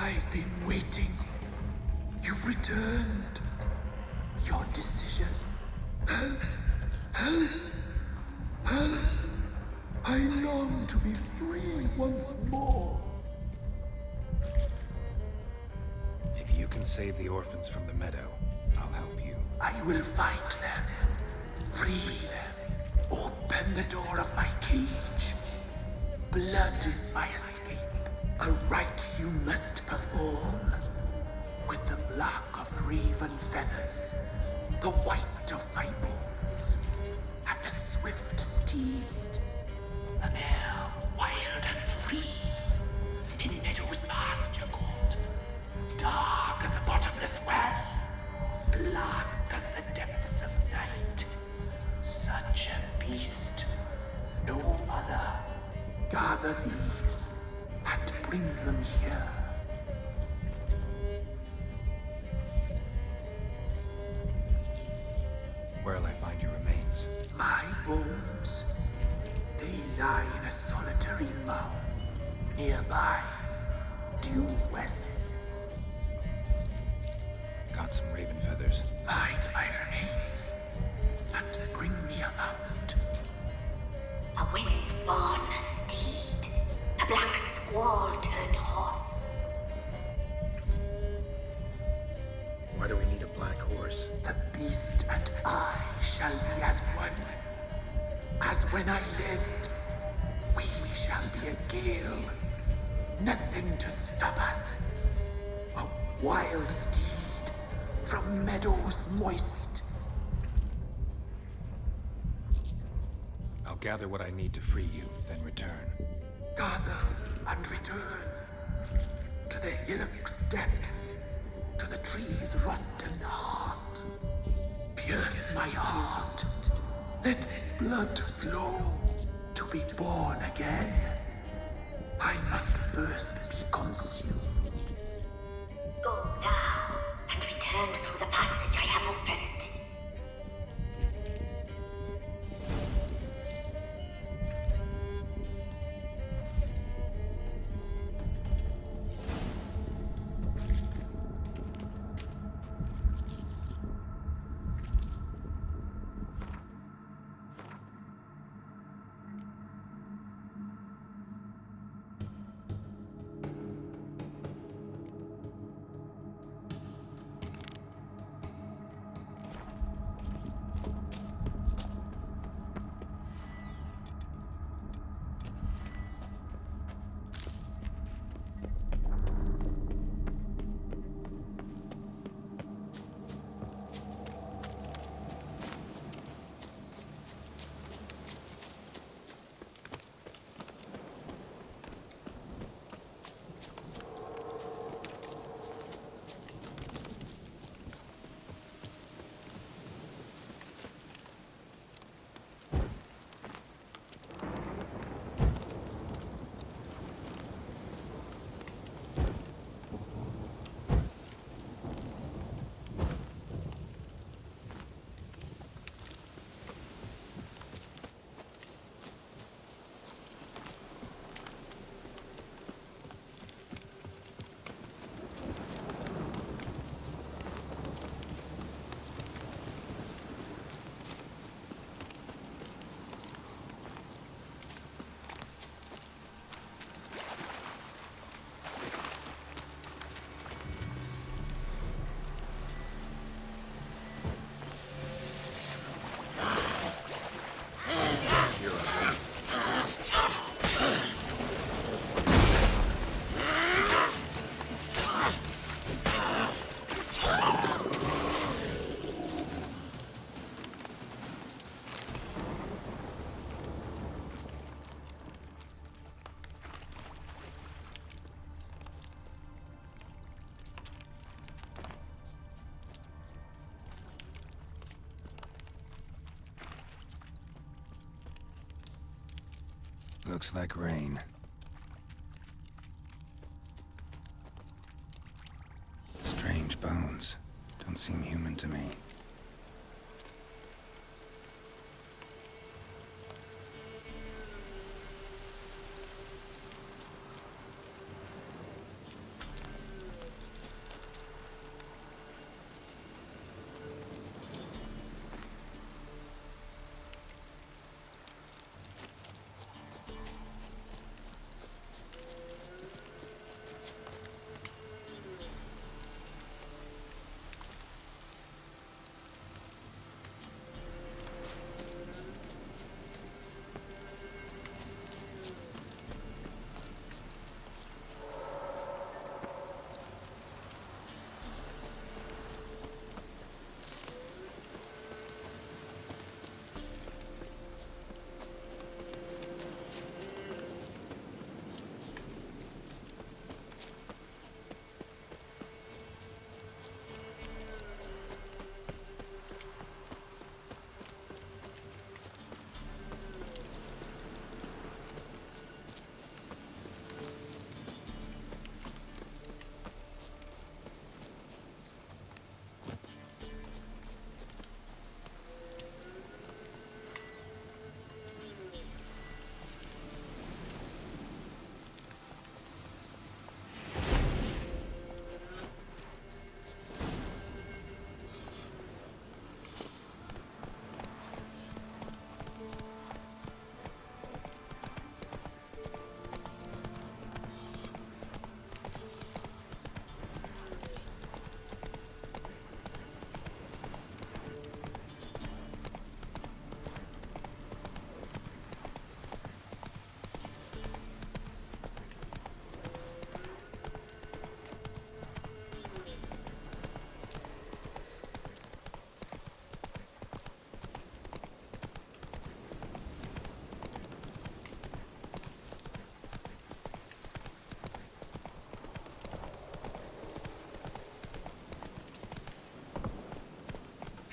I've been waiting. You've returned. Your decision. I long to be free once more. If you can save the orphans from the meadow, I'll help you. I will find them. Free them. Open the door of my cage. Blood is my escape. A rite you must perform. With the black of raven feathers, the white of my bones, and a swift steed. A mare wild and free, in meadows pasture court, dark as a bottomless well, black as the depths of night. Such a beast, no other. Gather these and bring them here. Where'll I find your remains? My bones, they lie in a solitary mound nearby, due west. Got some raven feathers. Find my remains and bring me a mount. A wind-born steed, a black squall turned horse. Why do we need a black horse? The beast and I shall be as one. As when I lived, we shall be a gale. Nothing to stop us. A wild steed from meadows moist. I'll gather what I need to free you, then return. Gather and return to the hillock's depths, to the tree's rotten heart. Pierce my heart, let blood flow to be born again. I must first be consumed. Go now and return through the passage I have opened. Looks like rain. Strange bones. Don't seem human to me.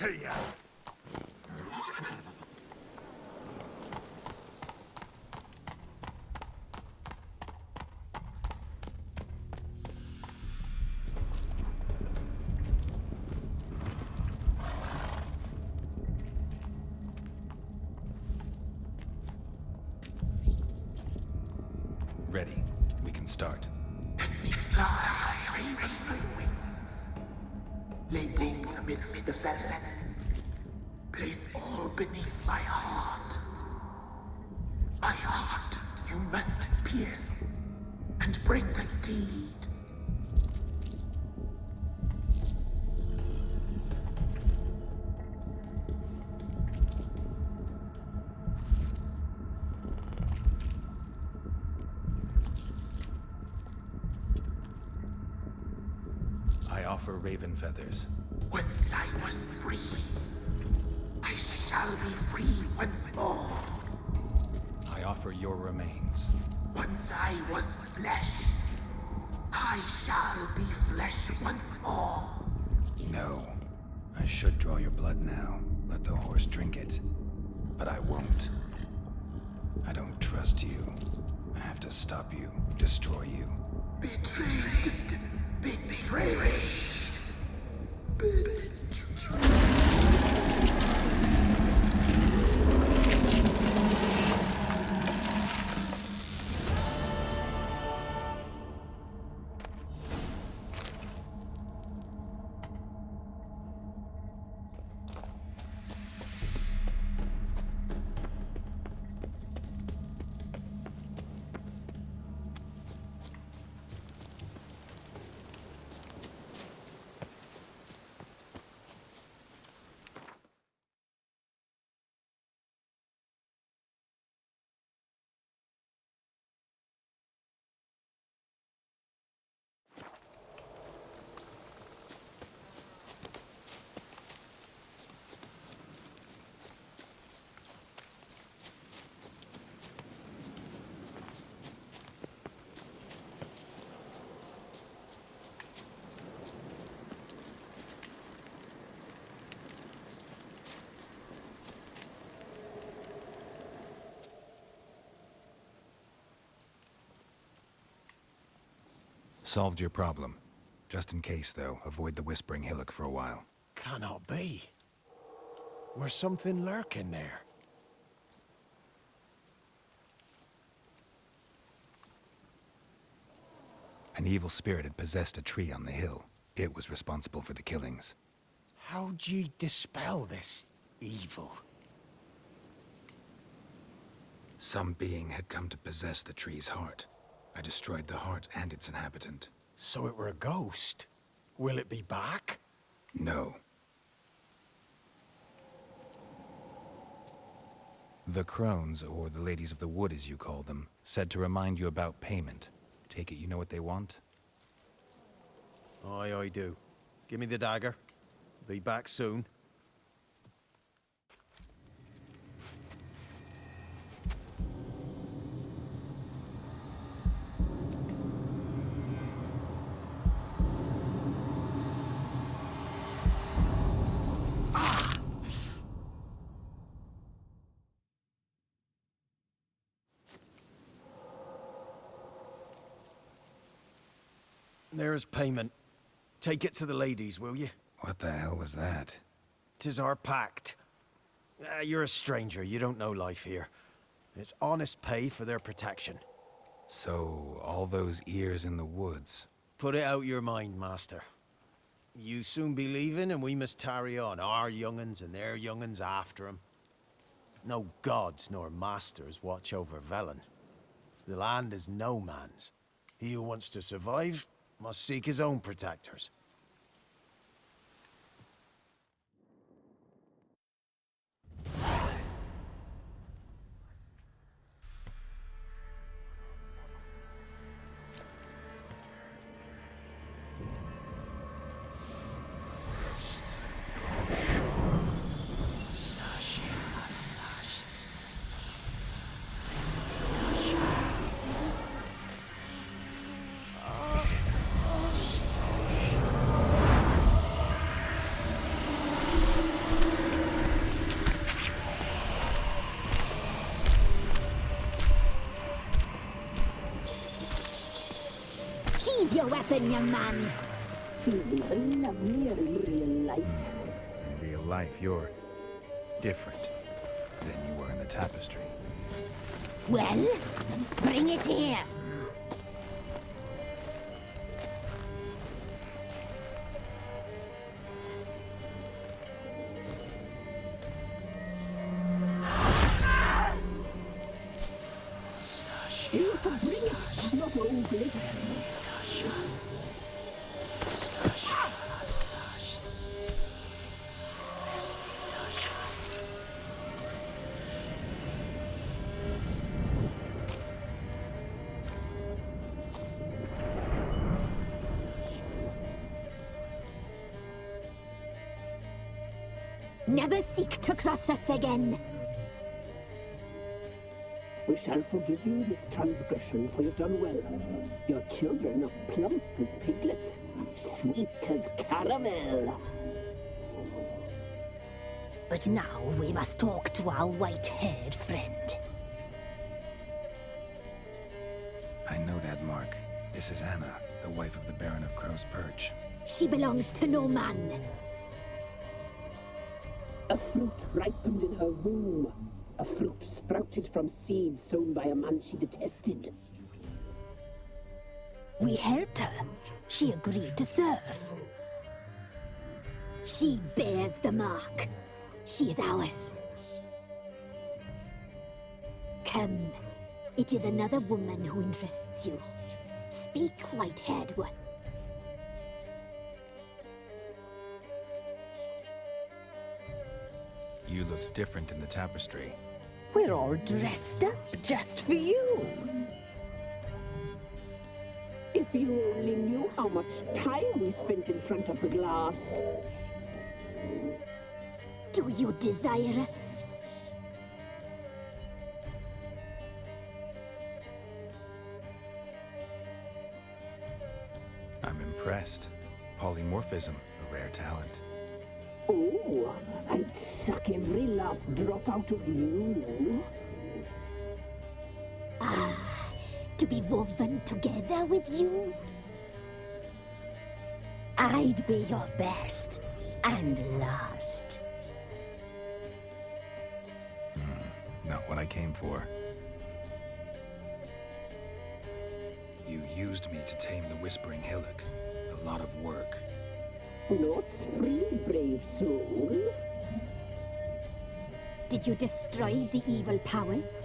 Hey-ya! Ready. We can start. Let me fly, raven wings. Lay wings amidst the feathers. Place all beneath my heart. My heart you must pierce, and bring the steed. I offer raven feathers. Once I was free, I shall be free once more. I offer your remains. Once I was flesh, I shall be flesh once more. No. I should draw your blood now. Let the horse drink it. But I won't. I don't trust you. I have to stop you, destroy you. Betrayed. Betrayed. Betrayed. Solved your problem. Just in case, though, avoid the Whispering Hillock for a while. Cannot be. There's something lurking there. An evil spirit had possessed a tree on the hill. It was responsible for the killings. How'd ye dispel this evil? Some being had come to possess the tree's heart. I destroyed the heart and its inhabitant. So it were a ghost. Will it be back? No. The crones, or the ladies of the wood as you call them, said to remind you about payment. Take it you know what they want? Aye, I do. Give me the dagger. Be back soon. There's payment. Take it to the ladies, will you? What the hell was that? 'Tis our pact. You're a stranger, you don't know life here. It's honest pay for their protection. So, all those ears in the woods. Put it out your mind, master. You soon be leaving and we must tarry on, our young'uns and their young'uns after 'em. No gods nor masters watch over Velen. The land is no man's. He who wants to survive must seek his own protectors. nothing, young man. He's even lovelier in real life. In real life, you're different than you were in the tapestry. Well, bring it here. You can bring it, not ugly. Never seek to cross us again. We shall forgive you this transgression, for you've done well. Your children are plump as piglets, sweet as caramel. But now we must talk to our white-haired friend. I know that mark. This is Anna, the wife of the Baron of Crow's Perch. She belongs to no man. A fruit ripened in her womb. A fruit sprouted from seeds sown by a man she detested. We helped her. She agreed to serve. She bears the mark. She is ours. Come. It is another woman who interests you. Speak, white-haired one. You looked different in the tapestry. We're all dressed up just for you. If you only knew how much time we spent in front of the glass. Do you desire us? I'm impressed. Polymorphism, a rare talent. Oh, I'd suck every last drop out of you. To be woven together with you? I'd be your best and last. Not what I came for. You used me to tame the Whispering Hillock. A lot of work. Not free, brave soul. Did you destroy the evil powers?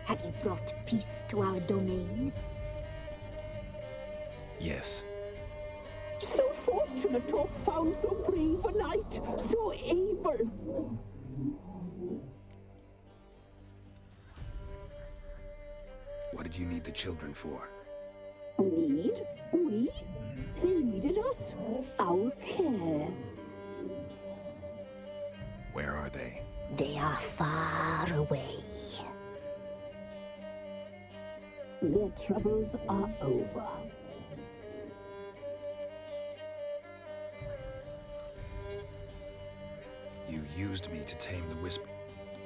Have you brought peace to our domain? Yes. So fortunate to have found so brave a knight, so able. What did you need the children for? Need? We? They needed us. Our care. Where are they? They are far away. Their troubles are over. You used me to tame the Whisper.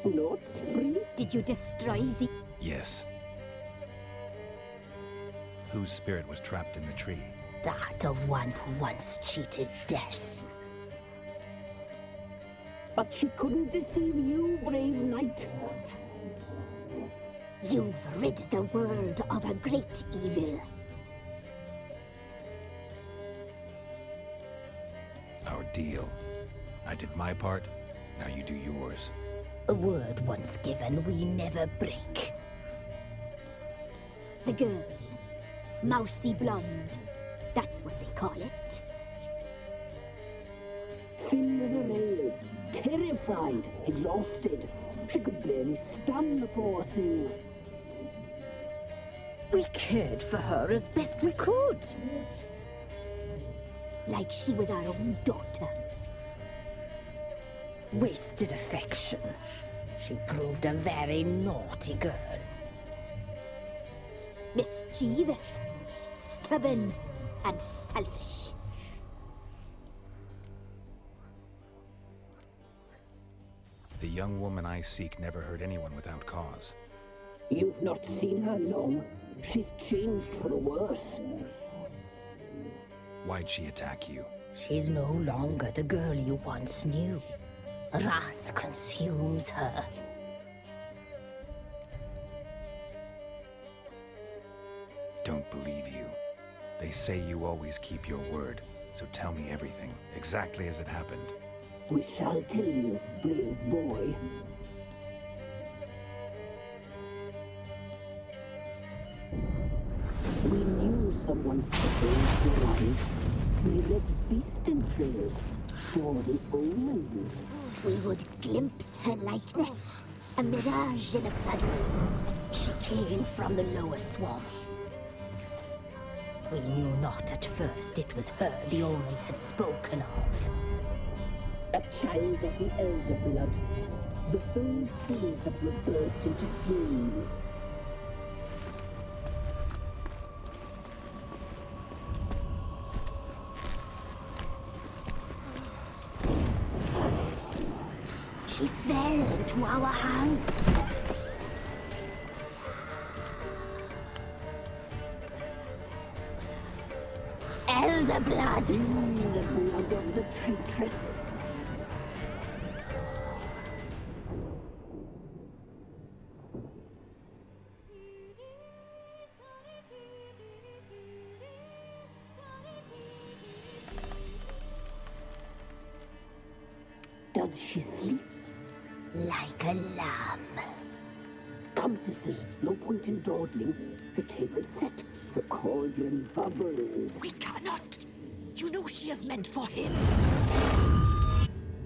Not free? Did you destroy the... Yes. Whose spirit was trapped in the tree? That of one who once cheated death. But she couldn't deceive you, brave knight. You've rid the world of a great evil. Our deal. I did my part, now you do yours. A word once given, we never break. The girl. Mousy blonde. That's what they call it. Thin as a rail, terrified, exhausted. She could barely stand, the poor thing. We cared for her as best we could. Like she was our own daughter. Wasted affection. She proved a very naughty girl. Mischievous, stubborn, and selfish. The young woman I seek never hurt anyone without cause. You've not seen her long. She's changed for the worse. Why'd she attack you? She's no longer the girl you once knew. Wrath consumes her. Don't believe you. They say you always keep your word, so tell me everything, exactly as it happened. We shall tell you, brave boy. We knew someone supposed to arrive. We read beast entrails, saw the omens. We would glimpse her likeness, a mirage in a blood room. She came from the lower swarm. We knew not at first it was her the omens had spoken of. A child of the Elder Blood. The soul seed that would burst into flame. She fell into our hands. Elder blood. The blood of the traitress. Does she sleep? Like a lamb. Come, sisters, no point in dawdling. The table's set. The cauldron bubbles. We cannot. You know she is meant for him.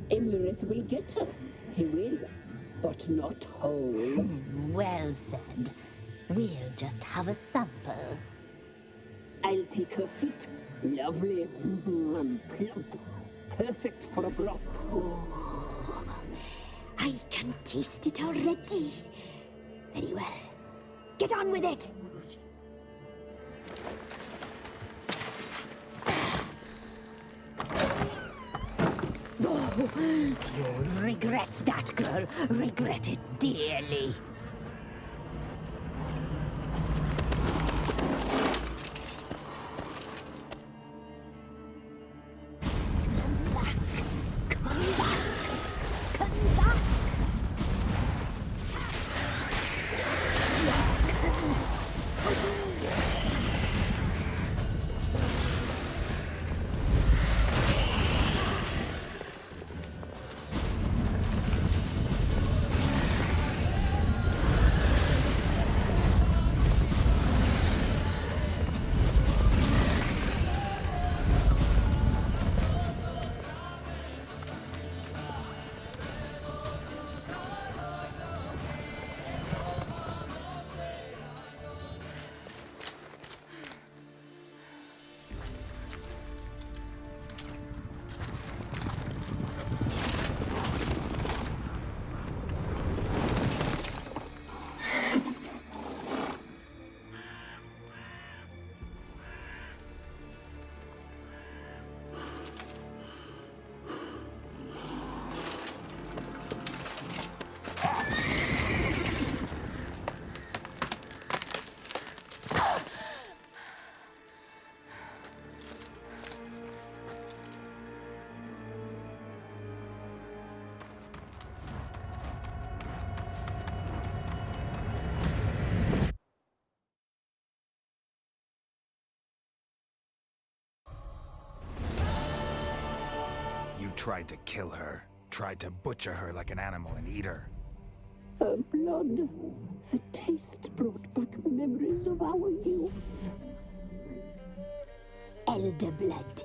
Emlyrith will get her. He will, but not whole. Well said. We'll just have a sample. I'll take her feet. Lovely. And plump. Perfect for a broth. I can taste it already. Very well. Get on with it. You'll regret that, girl. Regret it dearly. Come back. Come back. Come back. Yes, come. You tried to kill her, tried to butcher her like an animal and eat her. Her blood. The taste brought back memories of our youth. Elder blood.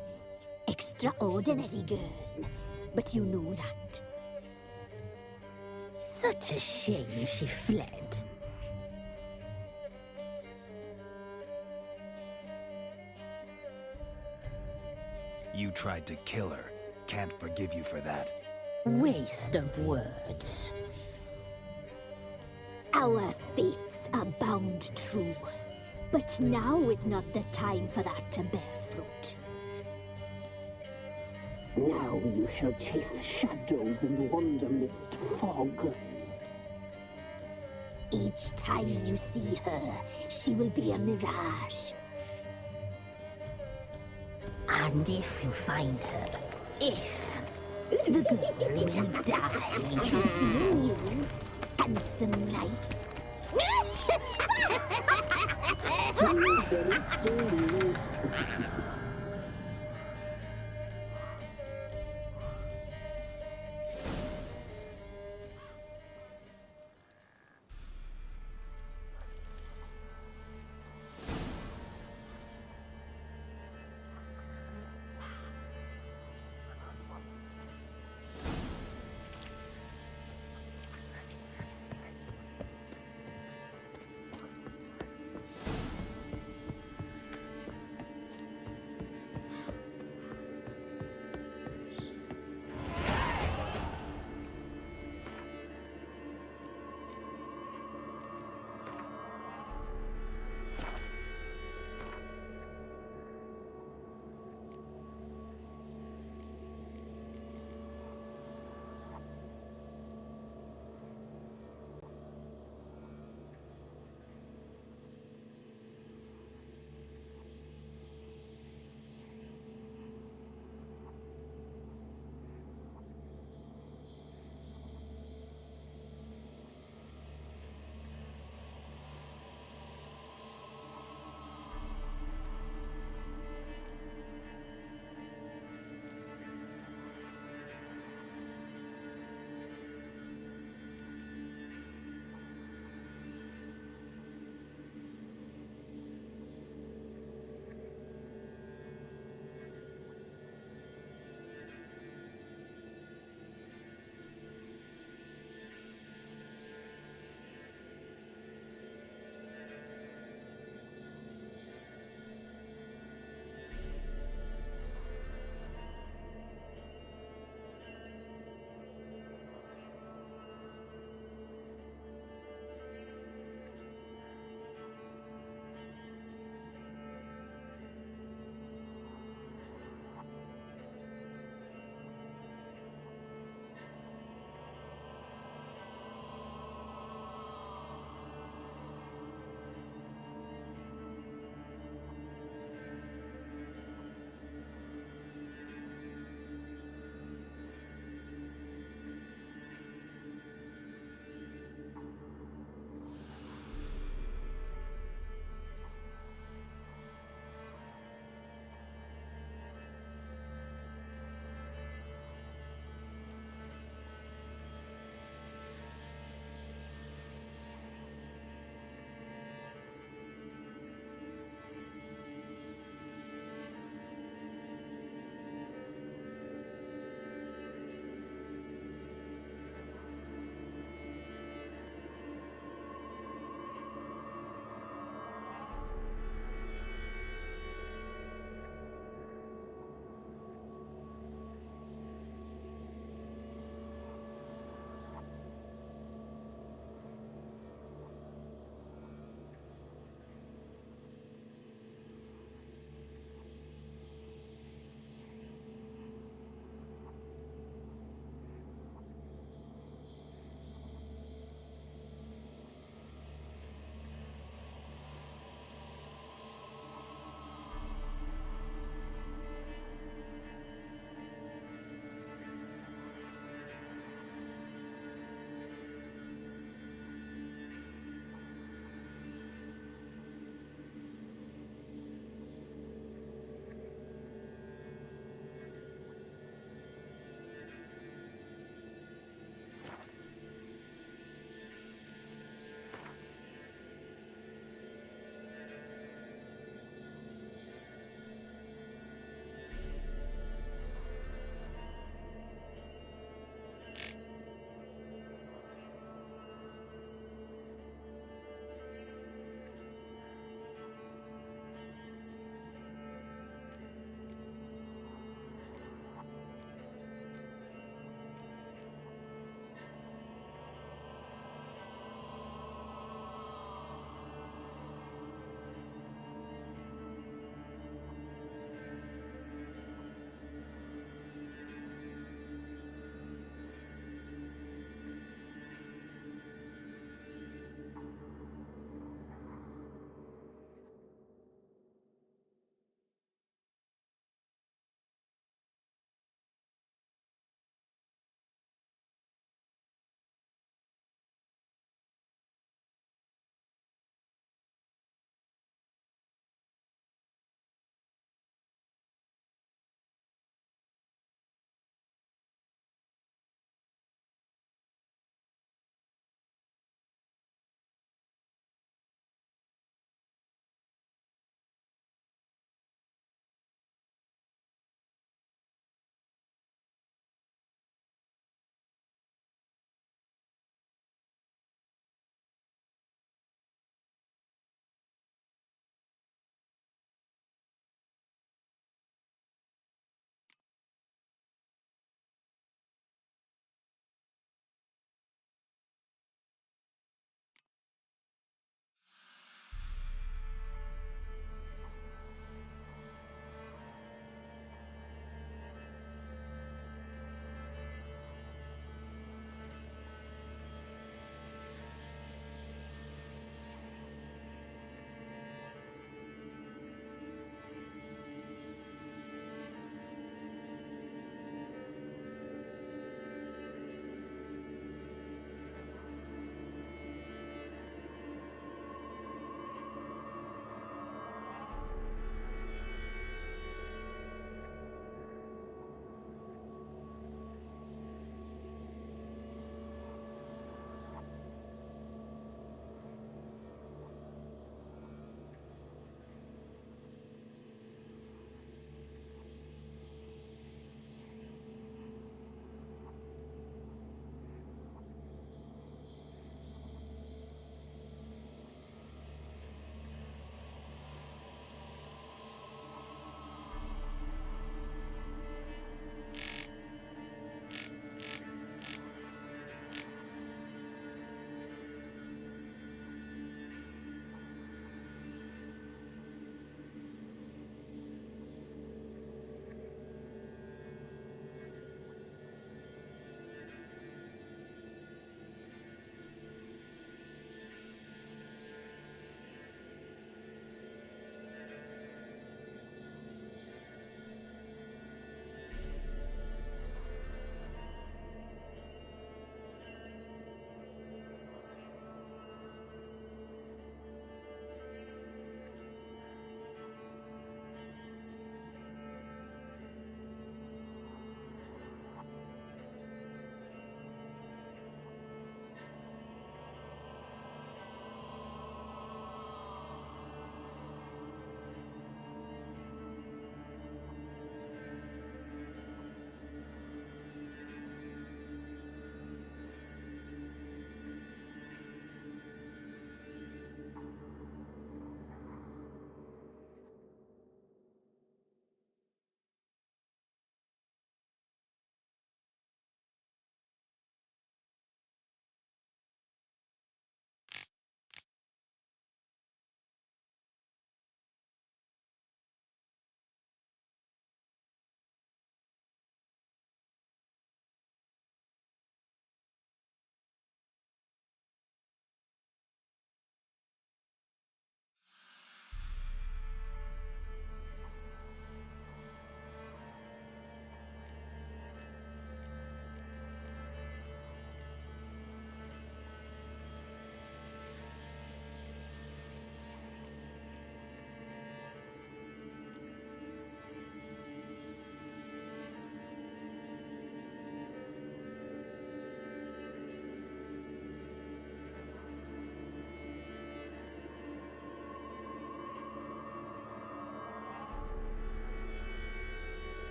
Extraordinary girl. But you know that. Such a shame she fled. You tried to kill her. Can't forgive you for that. Waste of words. Our fates are bound true. But now is not the time for that to bear fruit. Now you shall chase shadows and wander midst fog. Each time you see her, she will be a mirage. I And if you find her, the girl will die. I'll be seeing you, handsome knight. Very slowly.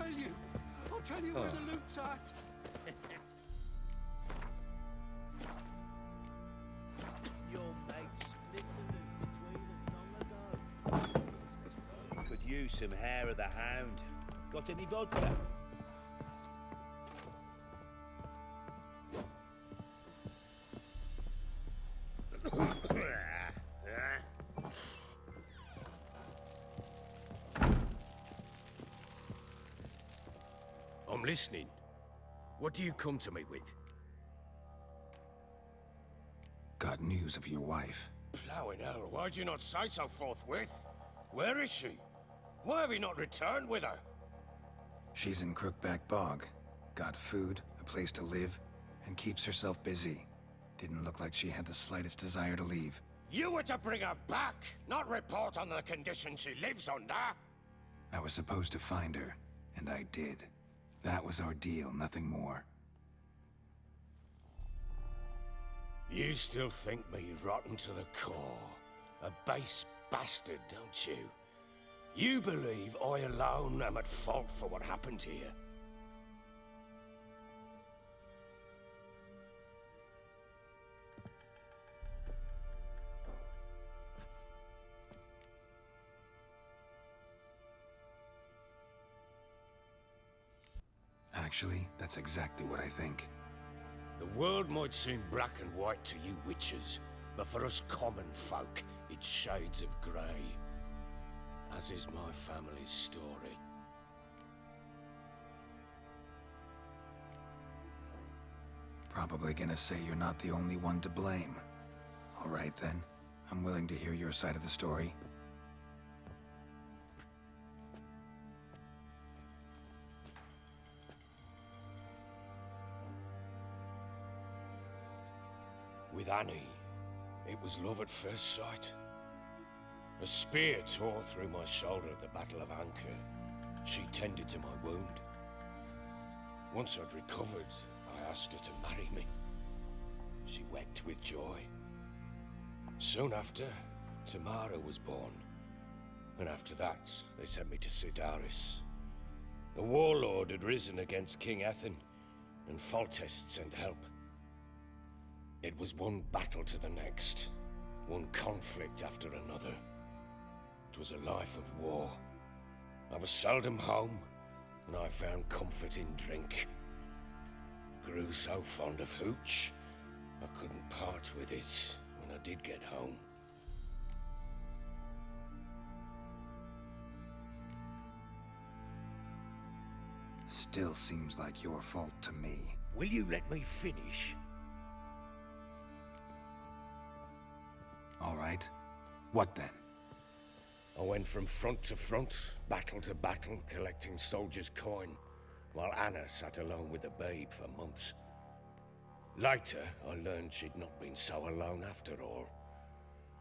I'll tell you where the loot's at. Your mate split the loot between them long ago. Could use some hair of the hound. Got any vodka? I'm listening. What do you come to me with? Got news of your wife. Plowing hell, why'd you not say so forthwith? Where is she? Why have you not returned with her? She's in Crookback Bog. Got food, a place to live, and keeps herself busy. Didn't look like she had the slightest desire to leave. You were to bring her back, not report on the conditions she lives under. I was supposed to find her, and I did. That was our deal, nothing more. You still think me rotten to the core. A base bastard, don't you? You believe I alone am at fault for what happened here. Actually, that's exactly what I think. The world might seem black and white to you witches, but for us common folk, it's shades of grey. As is my family's story. Probably gonna say you're not the only one to blame. All right then, I'm willing to hear your side of the story. With Annie, it was love at first sight. A spear tore through my shoulder at the Battle of Anchor. She tended to my wound. Once I'd recovered, I asked her to marry me. She wept with joy. Soon after, Tamara was born. And after that, they sent me to Sidaris. A warlord had risen against King Ethan, and Foltest sent help. It was one battle to the next, one conflict after another. It was a life of war. I was seldom home, and I found comfort in drink. Grew so fond of hooch, I couldn't part with it when I did get home. Still seems like your fault to me. Will you let me finish? All right. What then? I went from front to front, battle to battle, collecting soldiers' coin, while Anna sat alone with the babe for months. Later, I learned she'd not been so alone after all.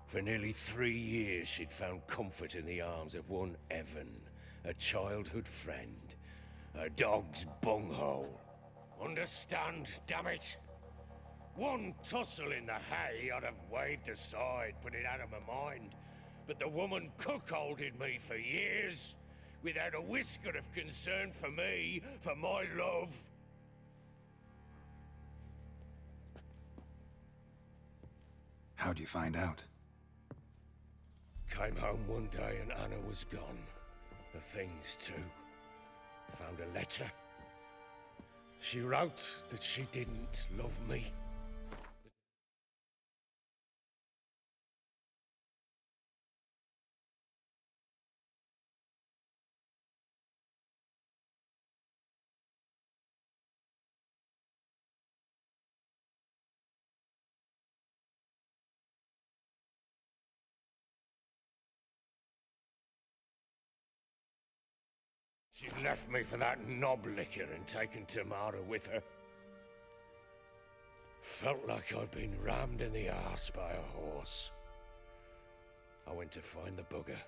For nearly 3 years, she'd found comfort in the arms of one Evan, a childhood friend, a dog's bunghole. Understand, damn it? One tussle in the hay I'd have waved aside, put it out of my mind. But the woman cuckolded me for years, without a whisker of concern for me, for my love. How'd you find out? Came home one day and Anna was gone. The things too. Found a letter. She wrote that she didn't love me. She'd left me for that knob licker and taken Tamara with her. Felt like I'd been rammed in the arse by a horse. I went to find the bugger,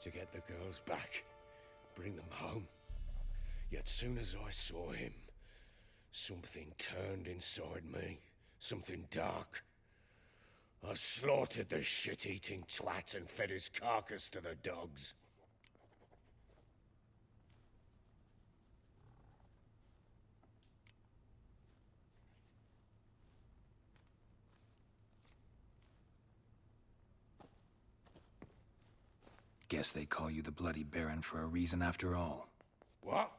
to get the girls back, bring them home. Yet soon as I saw him, something turned inside me, something dark. I slaughtered the shit-eating twat and fed his carcass to the dogs. Guess they call you the Bloody Baron for a reason after all. What?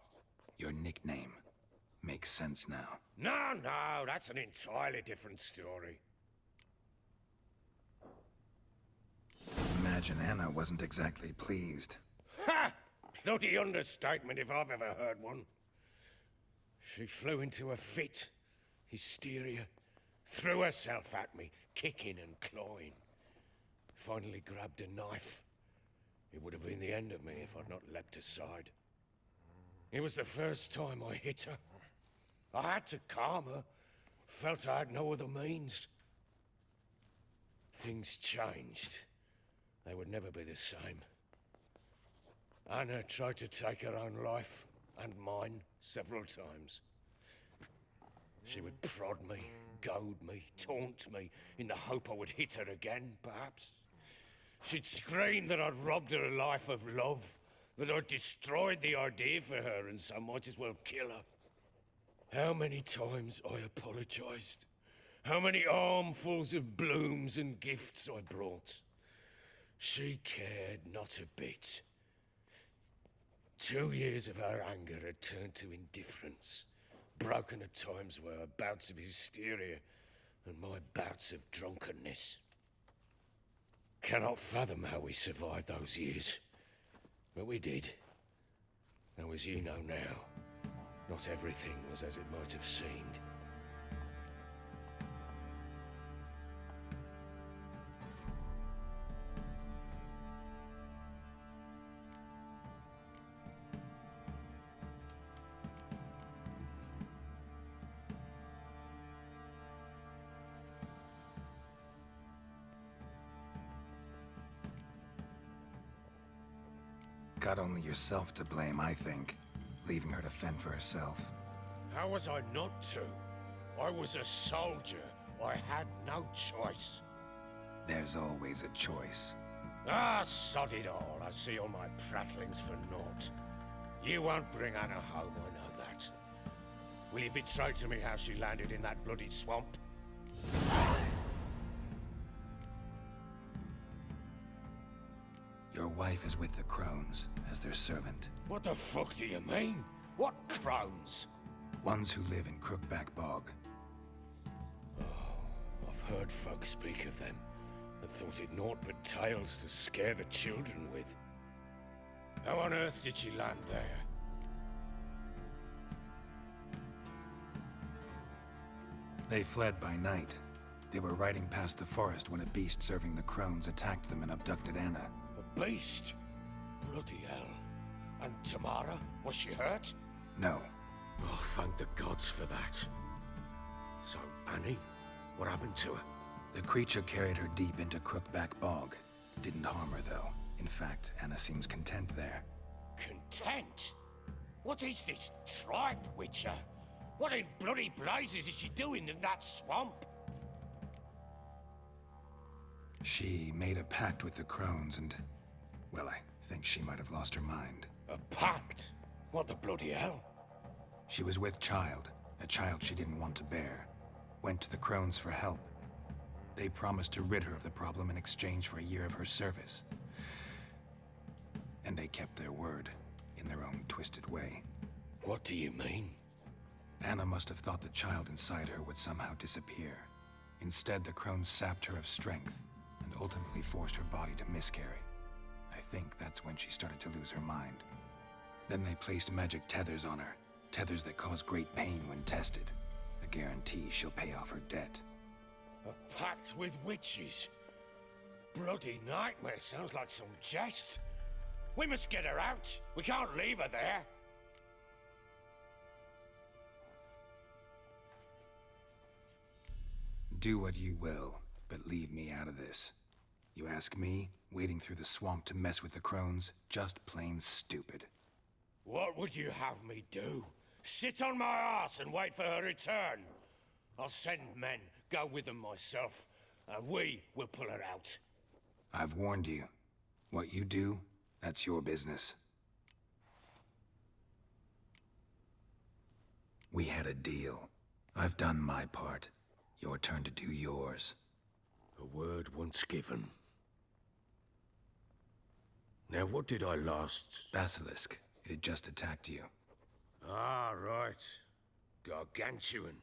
Your nickname. Makes sense now. No, no, that's an entirely different story. Imagine Anna wasn't exactly pleased. Ha! Bloody understatement if I've ever heard one. She flew into a fit, hysteria, threw herself at me, kicking and clawing. Finally grabbed a knife. It would have been the end of me if I'd not leapt aside. It was the first time I hit her. I had to calm her. Felt I had no other means. Things changed. They would never be the same. Anna tried to take her own life, and mine, several times. She would prod me, goad me, taunt me, in the hope I would hit her again, perhaps. She'd scream that I'd robbed her life of love, that I'd destroyed the idea for her, and so might as well kill her. How many times I apologized. How many armfuls of blooms and gifts I brought. She cared not a bit. 2 years of her anger had turned to indifference, broken at times were her bouts of hysteria and my bouts of drunkenness. Cannot fathom how we survived those years, but we did. Though as you know now, not everything was as it might have seemed. Got only yourself to blame, I think. Leaving her to fend for herself. How was I not to? I was a soldier. I had no choice. There's always a choice. Ah, sod it all. I see all my prattlings for naught. You won't bring Anna home, I know that. Will you betray to me how she landed in that bloody swamp? Your wife is with the Crones, as their servant. What the fuck do you mean? What crones? Ones who live in Crookback Bog. I've heard folk speak of them, but thought it naught but tales to scare the children with. How on earth did she land there? They fled by night. They were riding past the forest when a beast serving the Crones attacked them and abducted Anna. A beast? Bloody hell. And Tamara? Was she hurt? No. Oh, thank the gods for that. So, Annie? What happened to her? The creature carried her deep into Crookback Bog. Didn't harm her, though. In fact, Anna seems content there. Content? What is this tribe, Witcher? What in bloody blazes is she doing in that swamp? She made a pact with the Crones and... well, I think she might have lost her mind. A pact? What the bloody hell? She was with child, a child she didn't want to bear. Went to the Crones for help. They promised to rid her of the problem in exchange for a year of her service. And they kept their word, in their own twisted way. What do you mean? Anna must have thought the child inside her would somehow disappear. Instead, the Crones sapped her of strength, and ultimately forced her body to miscarry. I think that's when she started to lose her mind. Then they placed magic tethers on her, tethers that cause great pain when tested. A guarantee she'll pay off her debt. A pact with witches? Bloody nightmare, sounds like some jest. We must get her out. We can't leave her there. Do what you will, but leave me out of this. You ask me, wading through the swamp to mess with the Crones, just plain stupid. What would you have me do? Sit on my ass and wait for her return? I'll send men, go with them myself, and we will pull her out. I've warned you. What you do, that's your business. We had a deal. I've done my part. Your turn to do yours. A word once given. Now, what did I last... Basilisk. It had just attacked you. Ah, right. Gargantuan.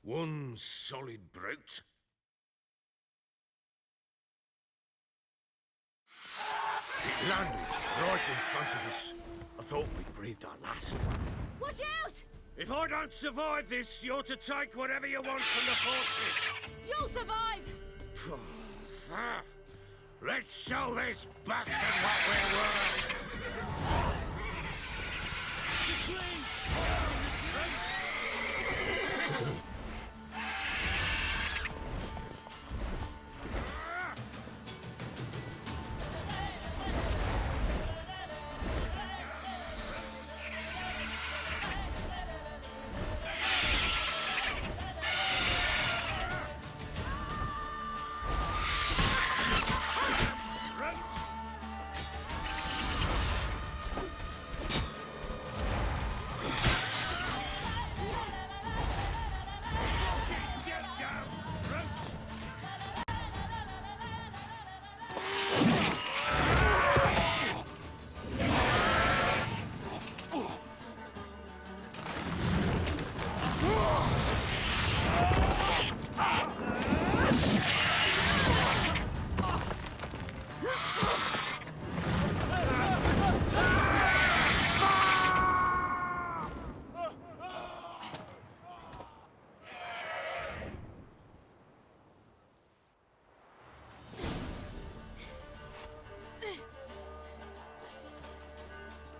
One solid brute. It landed right in front of us. I thought we'd breathed our last. Watch out! If I don't survive this, you're to take whatever you want from the fortress. You'll survive! Let's show this bastard what we're worth.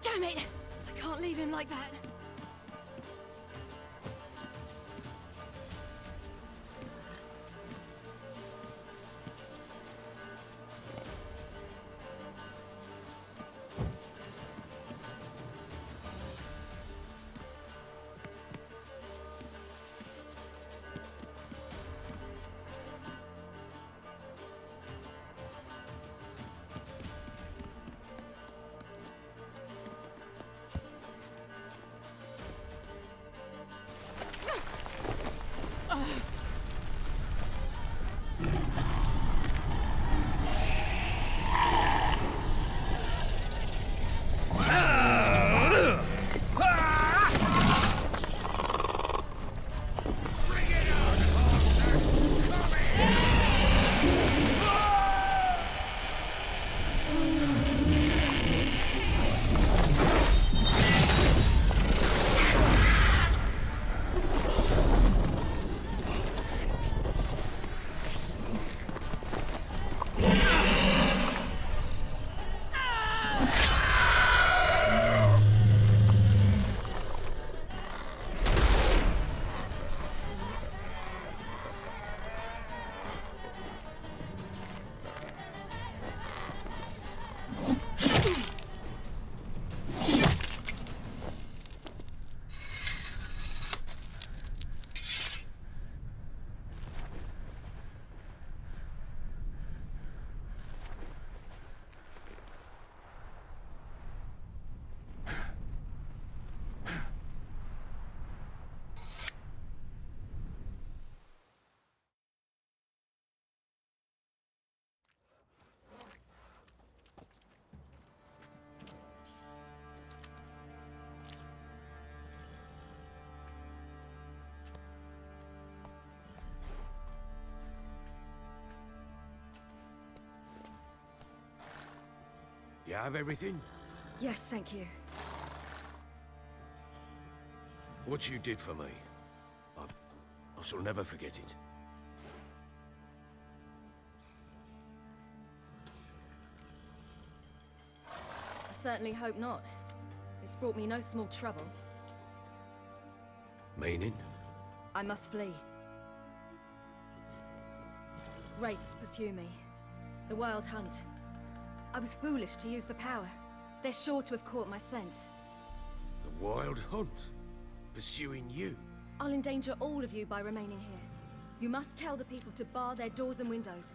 Damn it! I can't leave him like that. You have everything? Yes, thank you. What you did for me, I shall never forget it. I certainly hope not. It's brought me no small trouble. Meaning? I must flee. Wraiths pursue me. The Wild Hunt. I was foolish to use the power. They're sure to have caught my scent. The Wild Hunt? Pursuing you? I'll endanger all of you by remaining here. You must tell the people to bar their doors and windows.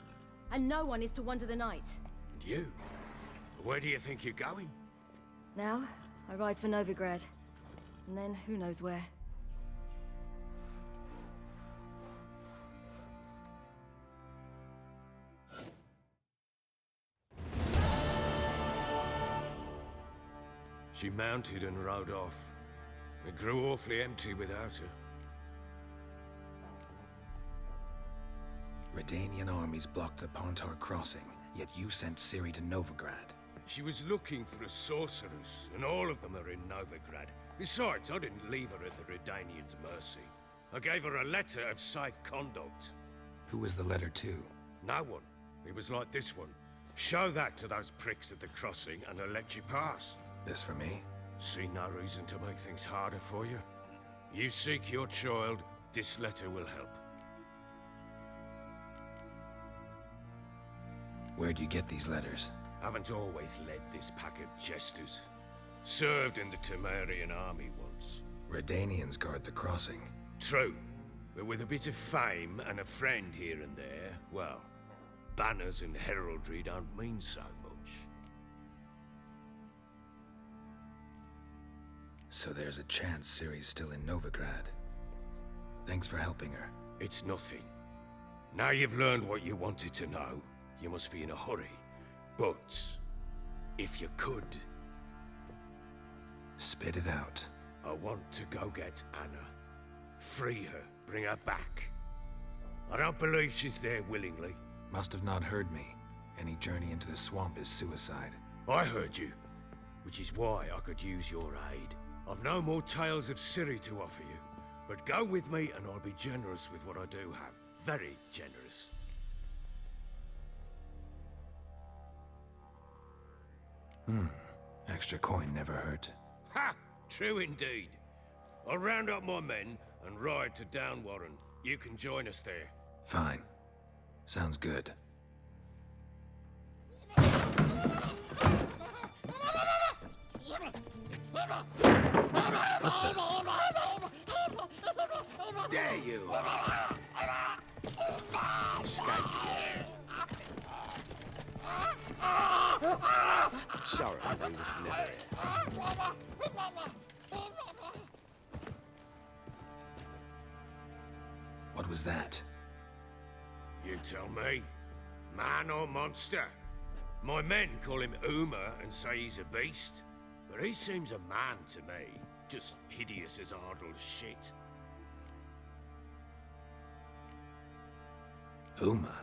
And no one is to wander the night. And you? Where do you think you're going? Now, I ride for Novigrad. And then, who knows where. She mounted and rode off. It grew awfully empty without her. Redanian armies blocked the Pontar crossing, yet you sent Ciri to Novigrad. She was looking for a sorceress, and all of them are in Novigrad. Besides, I didn't leave her at the Redanians' mercy. I gave her a letter of safe conduct. Who was the letter to? No one. It was like this one. Show that to those pricks at the crossing, and they'll let you pass. This for me? See no reason to make things harder for you. You seek your child, this letter will help. Where'd you get these letters? Haven't always led this pack of jesters. Served in the Temerian army once. Redanians guard the crossing. True, but with a bit of fame and a friend here and there, well, banners and heraldry don't mean so much. So there's a chance Ciri's still in Novigrad. Thanks for helping her. It's nothing. Now you've learned what you wanted to know, you must be in a hurry. But, if you could... Spit it out. I want to go get Anna. Free her, bring her back. I don't believe she's there willingly. Must have not heard me. Any journey into the swamp is suicide. I heard you, which is why I could use your aid. I've no more tales of Ciri to offer you, but go with me and I'll be generous with what I do have. Very generous. Extra coin never hurt. Ha! True indeed. I'll round up my men and ride to Downwarren. You can join us there. Fine. Sounds good. There you are. I'm sorry, we was never. What was that? You tell me. Man or monster? My men call him Uma and say he's a beast. But he seems a man to me. Just hideous as Ardle's shit. Uma?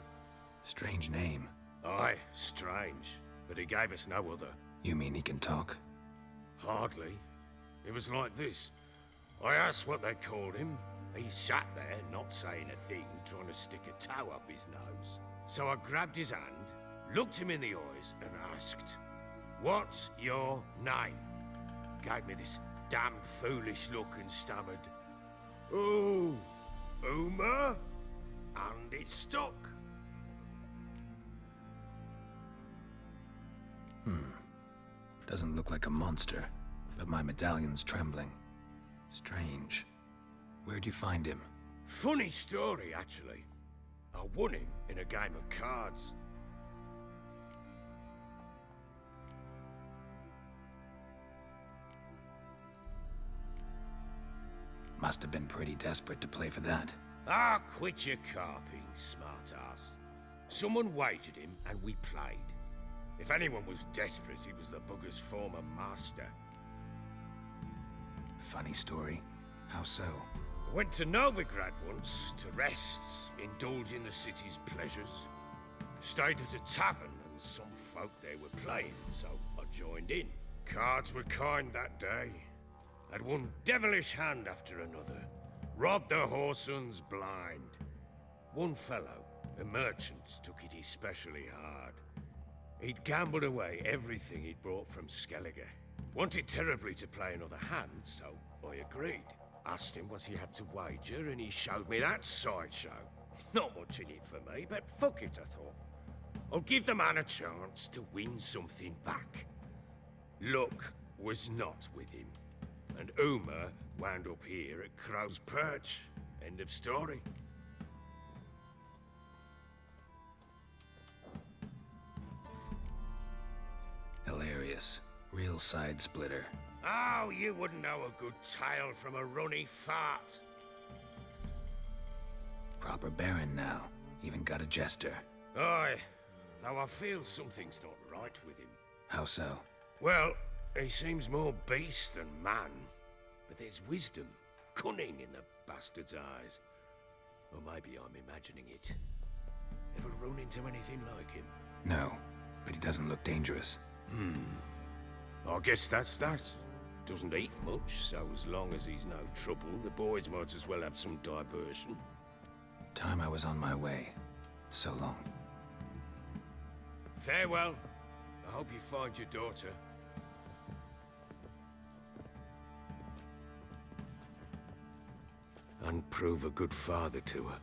Strange name. Aye, strange. But he gave us no other. You mean he can talk? Hardly. It was like this. I asked what they called him. He sat there, not saying a thing, trying to stick a toe up his nose. So I grabbed his hand, looked him in the eyes, and asked, "What's your name?" Gave me this damned foolish look and stammered, "Oh, Uma?" And it stuck. Doesn't look like a monster, but my medallion's trembling. Strange. Where'd you find him? Funny story, actually. I won him in a game of cards. Must have been pretty desperate to play for that. Ah, quit your carping, smartass. Someone wagered him, and we played. If anyone was desperate, he was the bugger's former master. Funny story. How so? Went to Novigrad once, to rest, indulge in the city's pleasures. Stayed at a tavern, and some folk there were playing, so I joined in. Cards were kind that day. Had one devilish hand after another. Robbed the whoresons blind. One fellow, a merchant, took it especially hard. He'd gambled away everything he'd brought from Skellige. Wanted terribly to play another hand, so I agreed. Asked him what he had to wager, and he showed me that sideshow. Not much in it for me, but fuck it, I thought. I'll give the man a chance to win something back. Luck was not with him, and Uma wound up here at Crow's Perch. End of story. Hilarious. Real side splitter. Oh, you wouldn't know a good tale from a runny fart. Proper baron now. Even got a jester. Aye, though I feel something's not right with him. How so? Well, He seems more beast than man, but there's wisdom, cunning in the bastard's eyes. Or maybe I'm imagining it. Ever run into anything like him? No, but he doesn't look dangerous. I guess that's that. Doesn't eat much, so as long as he's no trouble, the boys might as well have some diversion. Time I was on my way. So long. Farewell. I hope you find your daughter. And prove a good father to her.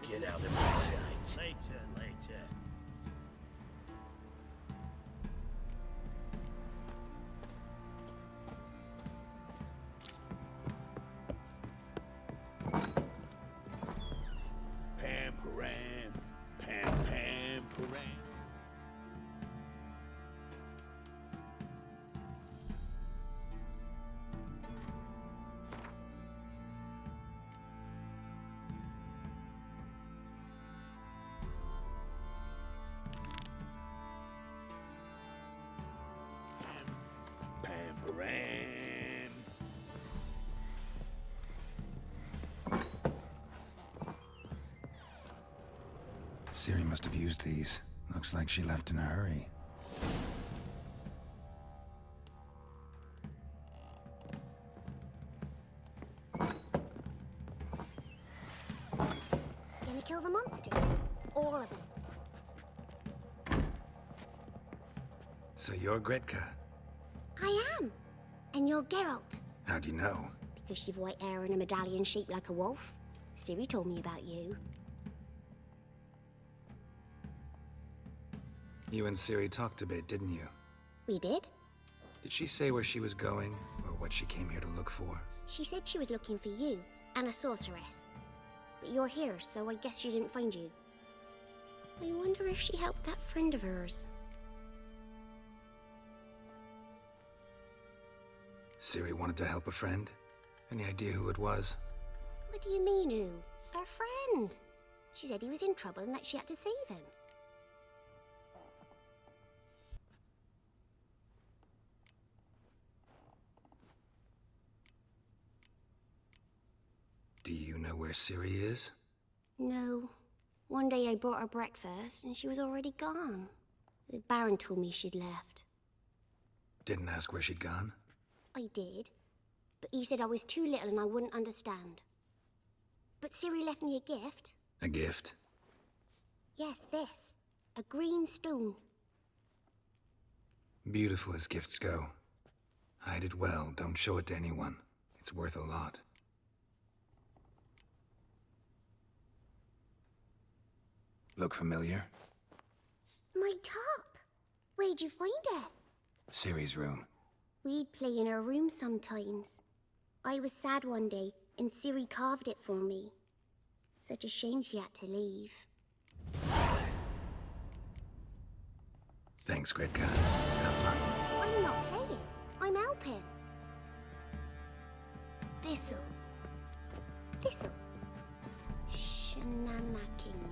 Get out of my sight. Later. Pam param, pam param. Pam param. Ciri must have used these. Looks like she left in a hurry. Gonna kill the monsters? All of them. So you're Gretka. I am. And you're Geralt. How do you know? Because you've white hair and a medallion shaped like a wolf. Ciri told me about you. You and Ciri talked a bit, didn't you? We did? Did she say where she was going, or what she came here to look for? She said she was looking for you and a sorceress. But you're here, so I guess she didn't find you. I wonder if she helped that friend of hers. Ciri wanted to help a friend? Any idea who it was? What do you mean, who? Her friend. She said he was in trouble and that she had to save him. Do you know where Ciri is? No. One day I brought her breakfast and she was already gone. The Baron told me she'd left. Didn't ask where she'd gone? I did. But he said I was too little and I wouldn't understand. But Ciri left me a gift. A gift? Yes, this. A green stone. Beautiful as gifts go. Hide it well, don't show it to anyone. It's worth a lot. Look familiar? My top. Where'd you find it? Ciri's room. We'd play in her room sometimes. I was sad one day, and Ciri carved it for me. Such a shame she had to leave. Thanks, Gretka. Have fun. I'm not playing. I'm helping. Thistle. Thistle. Shenanacking.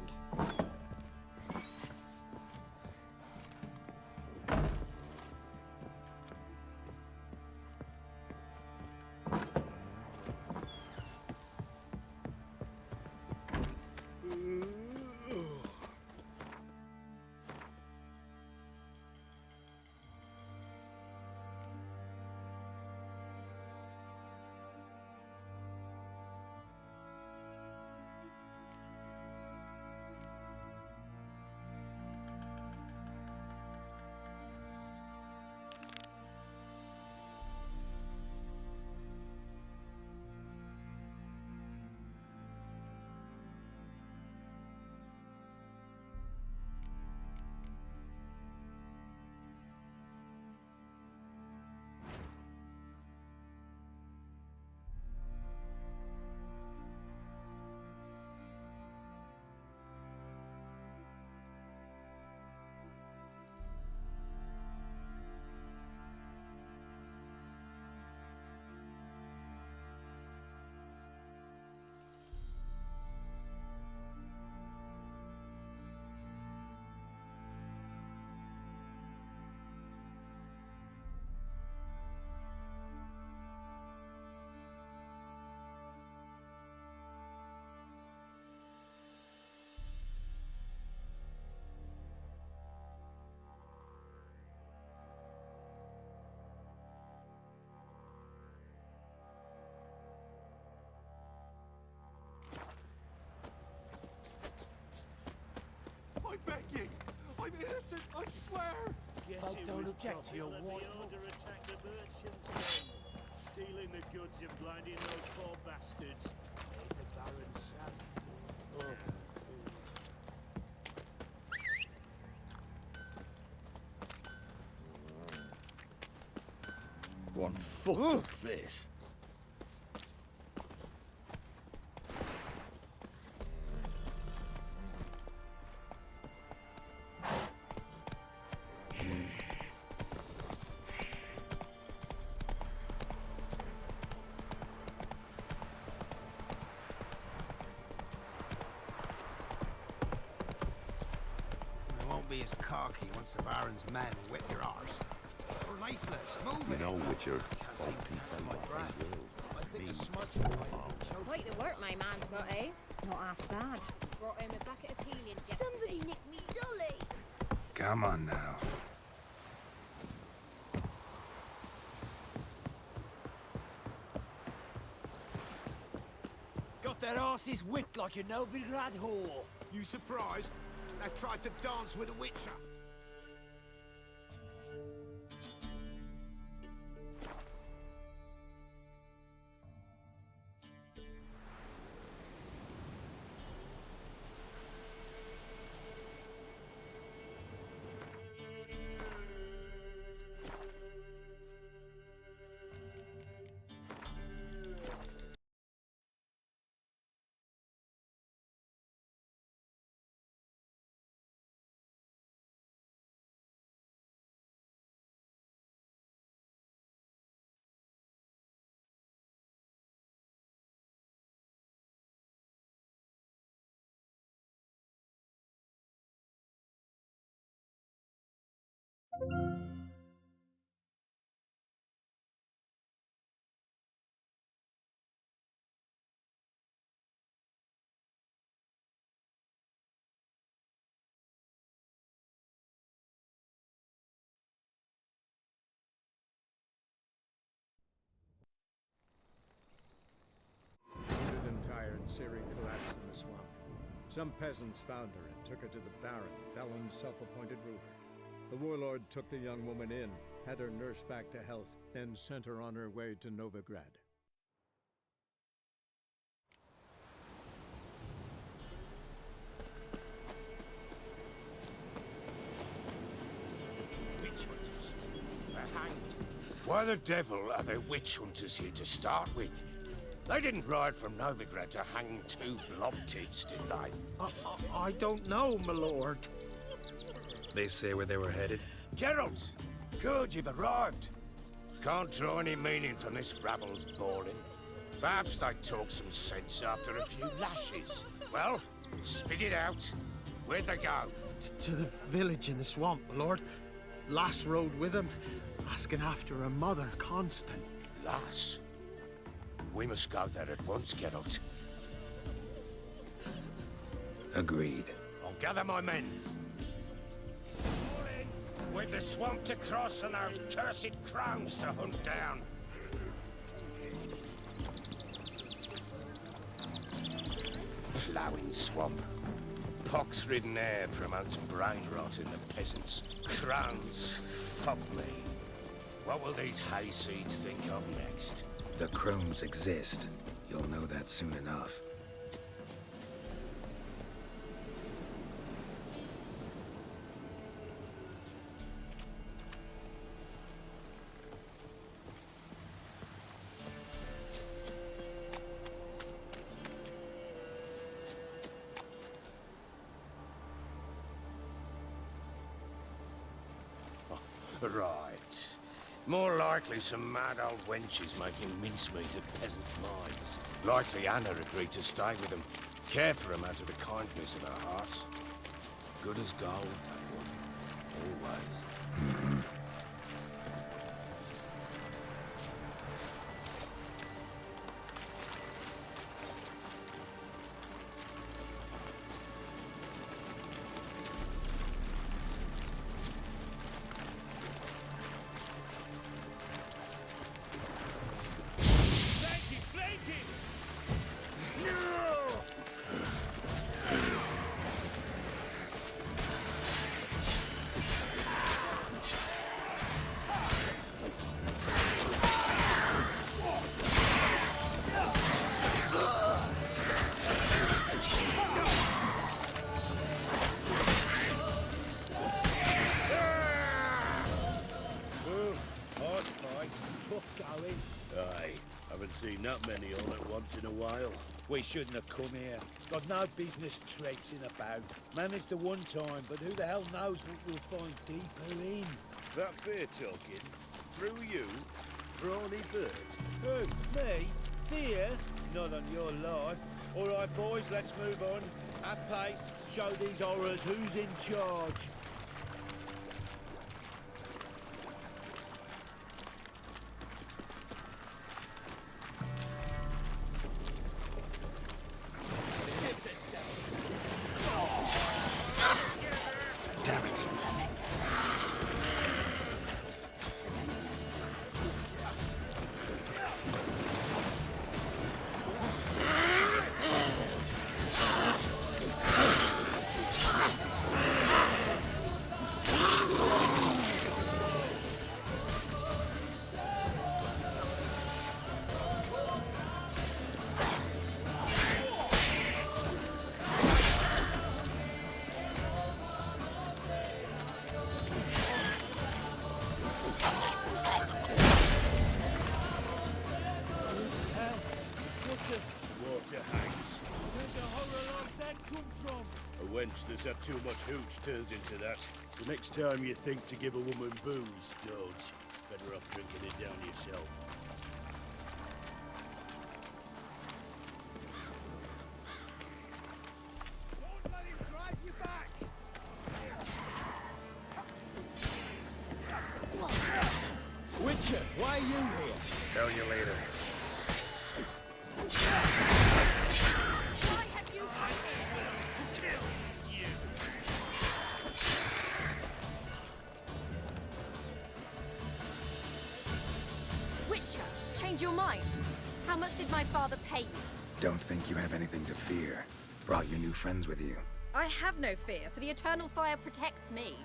swear! Guess Folk it don't was object to your popular white the order attacked the merchants then. Stealing the goods and blinding those poor bastards. Made the Baron sad. One fuck up this. You won't be as cocky once the Baron's men whip your arse. You're lifeless. Move You it. know, Witcher, Can't see folk can say my what breath. they will. I think Me, a smudge will choke. Quite the work my man's got, eh? Not half bad. Brought him a bucket of helium yesterday. Somebody nicked me dolly! Come on now. Got their asses whipped like a Novigrad whore. You surprised? They tried to dance with a Witcher. Wounded and tired, Ciri collapsed in the swamp. Some peasants found her and took her to the Baron, Velen's self-appointed ruler. The warlord took the young woman in, had her nursed back to health, then sent her on her way to Novigrad. Witch hunters. They're hanged. Why the devil are there witch hunters here to start with? They didn't ride from Novigrad to hang two blob tits, did they? I don't know, my lord. They say where they were headed? Geralt! Good, you've arrived. Can't draw any meaning from this rabble's bawling. Perhaps they'd talk some sense after a few lashes. Well, spit it out. Where'd they go? To the village in the swamp, my lord. Lass rode with him, asking after her mother, Constant. Lass? We must go there at once, Geralt. Agreed. I'll gather my men. All in. With the swamp to cross and those cursed crones to hunt down. Ploughing swamp. Pox-ridden air promotes brain rot in the peasants. Crones, fuck me. What will these hayseeds think of next? The crones exist. You'll know that soon enough. Right. More likely some mad old wenches making mincemeat of peasant minds. Likely Anna agreed to stay with them, care for them out of the kindness of her heart. Good as gold, that one. Always. out many on at once in a while. We shouldn't have come here. Got no business traipsing about. Managed the one time, but who the hell knows what we'll find deeper in? That fair talking? Through you? Brawny bird? Who? Me? Fear? Not on your life. All right, boys, let's move on. At pace, show these horrors who's in charge. Damn it. Water hangs. Where's a horror like that come from? A wench that's had too much hooch turns into that. So next time you think to give a woman booze, don't. Better off drinking it down yourself. Don't let him drive you back! Witcher, why are you here? Tell you later. Why have you come here? Kill you! Witcher, change your mind. How much did my father pay you? Don't think you have anything to fear. Brought your new friends with you. I have no fear, for the eternal fire protects me.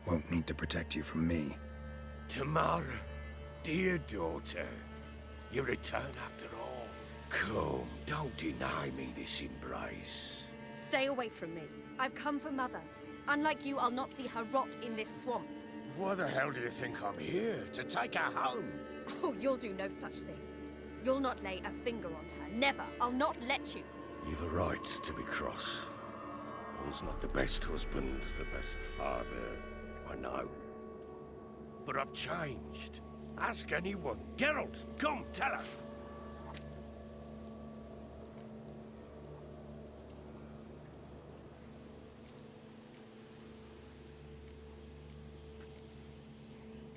Won't need to protect you from me. Tamara, dear daughter, you return after all. Come, don't deny me this embrace. Stay away from me. I've come for Mother. Unlike you, I'll not see her rot in this swamp. What the hell do you think I'm here? To take her home? Oh, you'll do no such thing. You'll not lay a finger on her. Never. I'll not let you. You've a right to be cross. I was not the best husband, the best father, I know. But I've changed. Ask anyone. Geralt, come, tell her.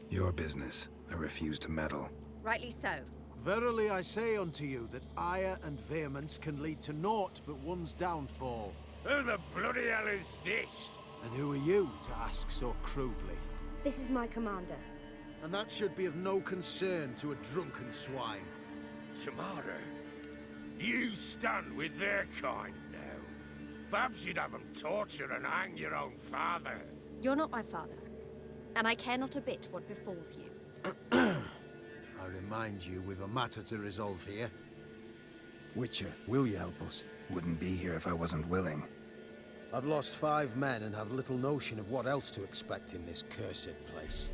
Your business. I refuse to meddle. Rightly so. Verily I say unto you that ire and vehemence can lead to naught but one's downfall. Who the bloody hell is this? And who are you to ask so crudely? This is my commander. And that should be of no concern to a drunken swine. Tamara, you stand with their kind now. Perhaps you'd have them torture and hang your own father. You're not my father. And I care not a bit what befalls you. I remind you we've a matter to resolve here. Witcher, will you help us? Wouldn't be here if I wasn't willing. I've lost 5 men and have little notion of what else to expect in this cursed place.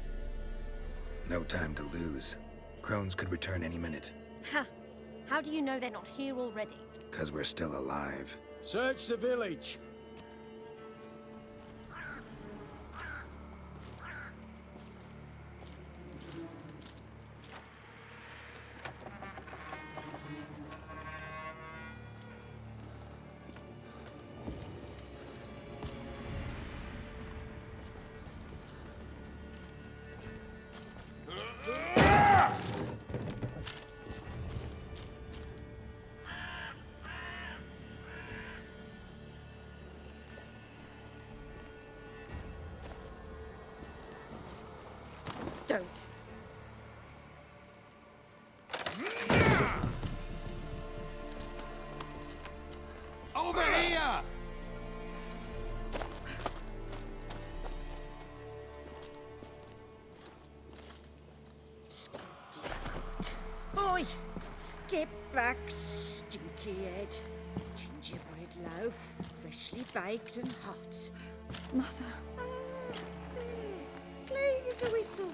No time to lose. Crones could return any minute. Ha! How do you know they're not here already? 'Cause we're still alive. Search the village! Don't. Over here! Oi! Get back, stinky head. Gingerbread loaf, freshly baked and hot. Mother. There. Clean as a whistle.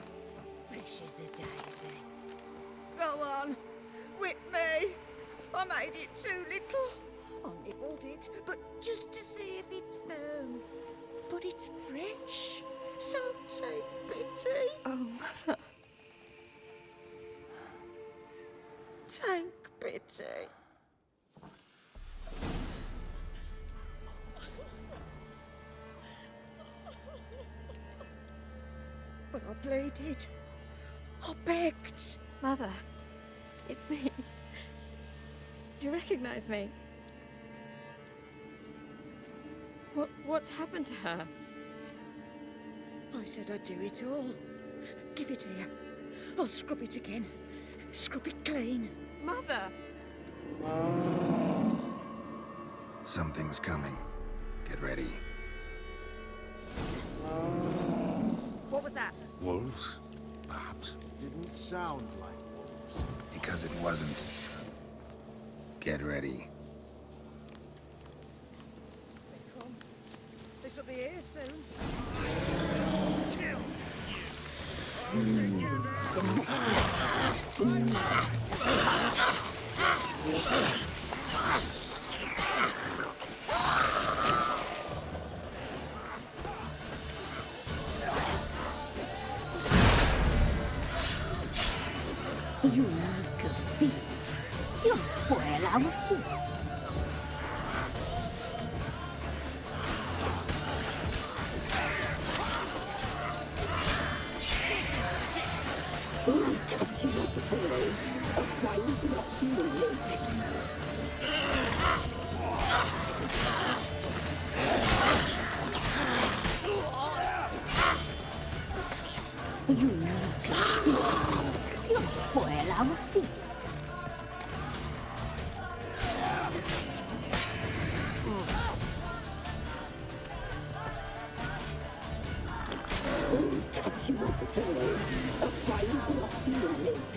Fresh as a daisy. Go on. whip me. I made it too little. I nibbled it, but just to see if it's firm. But it's fresh, so take pity. Oh, Mother. Take pity. But I pleaded. I begged. Mother, it's me. Do you recognize me? What's happened to her? I said I'd do it all. Give it here. I'll scrub it again. Scrub it clean. Mother! Something's coming. Get ready. What was that? Wolves? Perhaps. Didn't sound like wolves. Because it wasn't. Get ready. Come. This'll be here soon. Kill You make a feast. You'll spoil our feast. We'll cut you up a tail. A fine block you will make. You make a feast. You'll spoil our feast. We'll cut you up a tail. A fine block you will make.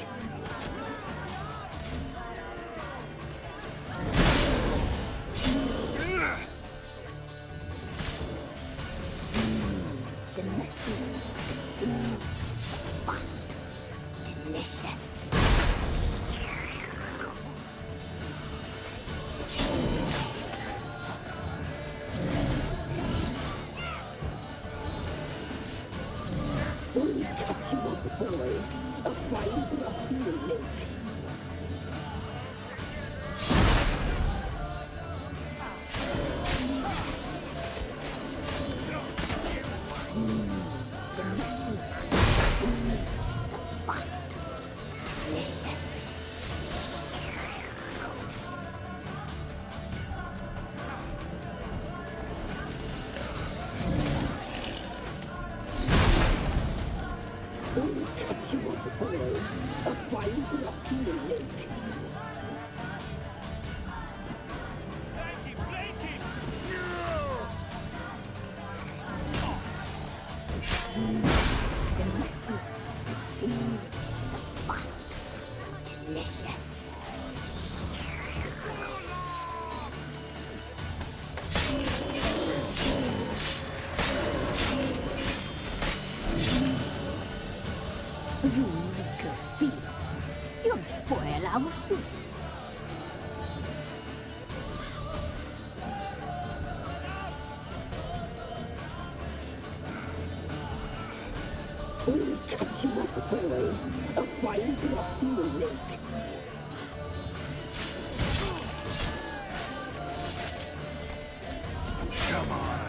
The messy, the smooth, the fat, delicious. We'll cut you up a tail. A fine block you will make. The messy, the smooth, the fat, delicious. We'll cut you up a tail. A fine block you will make. The messy, the smooth, the fat, delicious. You make a feast. You'll spoil our feast. We'll cut you up a tail. A fine block you will make. Come on.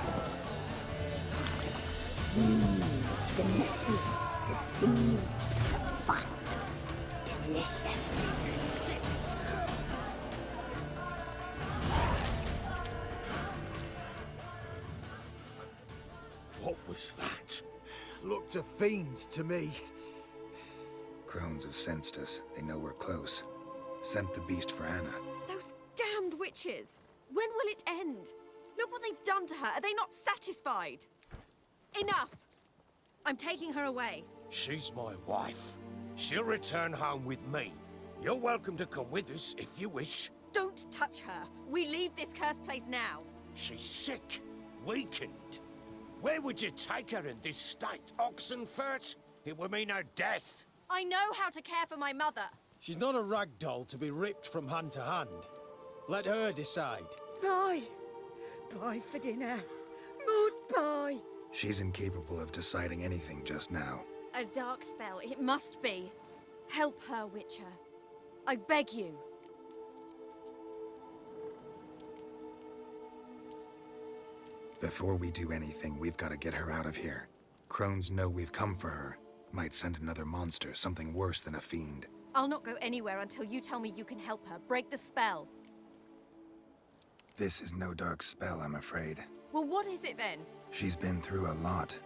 The messy, the smooth, the fat, delicious. What was that? Looked a fiend to me. Crones have sensed us. They know we're close. Sent the beast for Anna. Those damned witches! When will it end? Look what they've done to her. Are they not satisfied? Enough! I'm taking her away. She's my wife. She'll return home with me. You're welcome to come with us if you wish. Don't touch her. We leave this cursed place now. She's sick, weakened. Where would you take her in this state? Oxenfurt? It would mean her death. I know how to care for my mother. She's not a rag doll to be ripped from hand to hand. Let her decide. Pie! Pie for dinner. Mud pie! She's incapable of deciding anything just now. A dark spell, it must be. Help her, Witcher. I beg you. Before we do anything, we've got to get her out of here. Crones know we've come for her. Might send another monster, something worse than a fiend. I'll not go anywhere until you tell me you can help her. Break the spell. This is no dark spell, I'm afraid. Well, what is it then? She's been through a lot.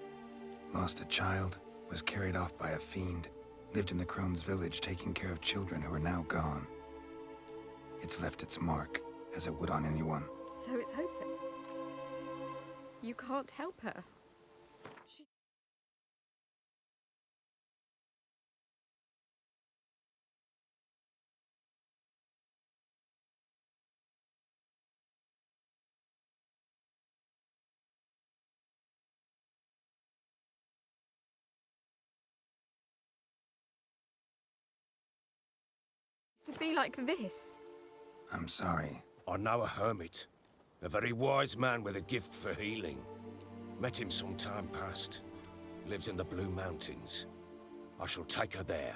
Lost a child, was carried off by a fiend, lived in the Crone's village taking care of children who are now gone. It's left its mark, as it would on anyone. So it's hopeless. You can't help her. To be like this. I'm sorry. I know a hermit. A very wise man with a gift for healing. Met him some time past. Lives in the Blue Mountains. I shall take her there.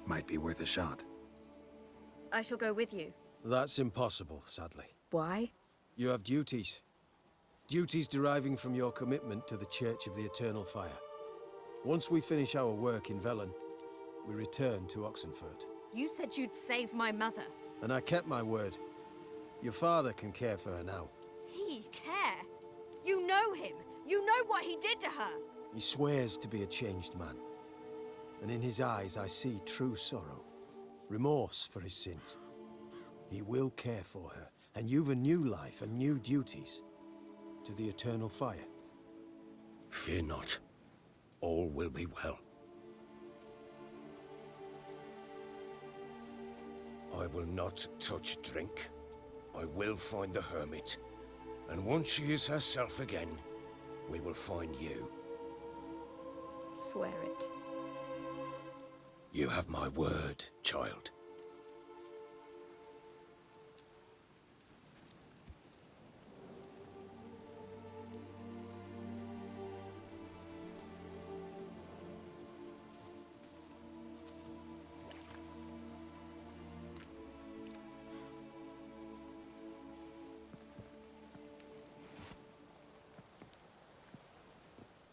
Might be worth a shot. I shall go with you. That's impossible, sadly. Why? You have duties. Duties deriving from your commitment to the Church of the Eternal Fire. Once we finish our work in Velen, we return to Oxenfurt. You said you'd save my mother. And I kept my word. Your father can care for her now. He care? You know him. You know what he did to her. He swears to be a changed man. And in his eyes I see true sorrow. Remorse for his sins. He will care for her. And you've a new life and new duties. To the Eternal Fire. Fear not. All will be well. I will not touch drink. I will find the hermit. And once she is herself again, we will find you. Swear it. You have my word, child.